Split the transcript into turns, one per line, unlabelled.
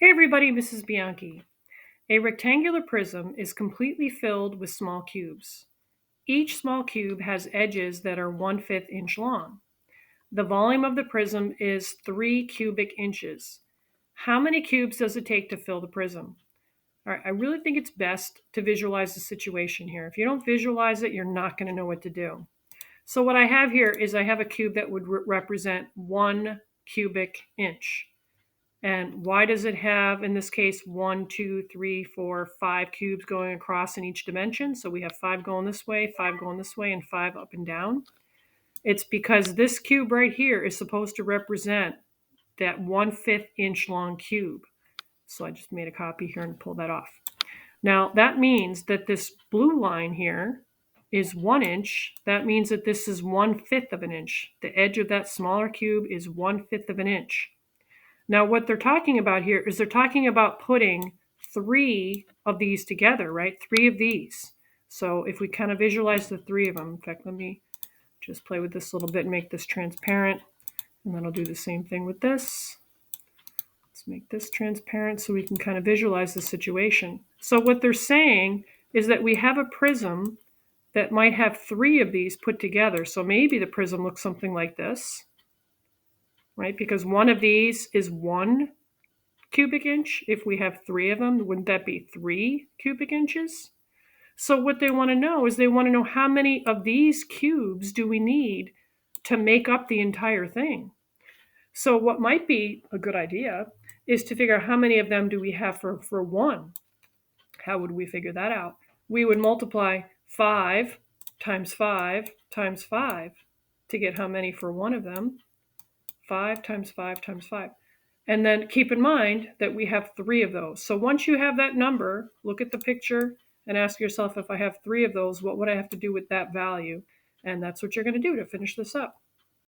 Hey everybody, Mrs. Bianchi. A rectangular prism is completely filled with small cubes. Each small cube has edges that are 1/5 inch long. The volume of the prism is 3 cubic inches. How many cubes does it take to fill the prism? All right, I really think it's best to visualize the situation here. If you don't visualize it, you're not going to know what to do. So what I have here is I have a cube that would represent 1 cubic inch. And why does it have, in this case, 1, 2, 3, 4, 5 cubes going across in each dimension? So we have 5 going this way, 5 going this way, and 5 up and down. It's because this cube right here is supposed to represent that 1/5 inch long cube. So I just made a copy here and pulled that off. Now that means that this blue line here is 1 inch. That means that this is 1/5 of an inch. The edge of that smaller cube is 1/5 of an inch. Now, what they're talking about here is they're talking about putting 3 of these together, right? 3 of these. So if we kind of visualize the 3 of them, in fact, let me just play with this a little bit and make this transparent. And then I'll do the same thing with this. Let's make this transparent so we can kind of visualize the situation. So what they're saying is that we have a prism that might have 3 of these put together. So maybe the prism looks something like this, right? Because one of these is 1 cubic inch. If we have 3 of them, wouldn't that be 3 cubic inches? So what they want to know is they want to know how many of these cubes do we need to make up the entire thing. So what might be a good idea is to figure out how many of them do we have for one. How would we figure that out? We would multiply 5 times 5 times 5 to get how many for one of them. 5 times 5 times 5. And then keep in mind that we have 3 of those. So once you have that number, look at the picture and ask yourself, if I have 3 of those, what would I have to do with that value? And that's what you're going to do to finish this up.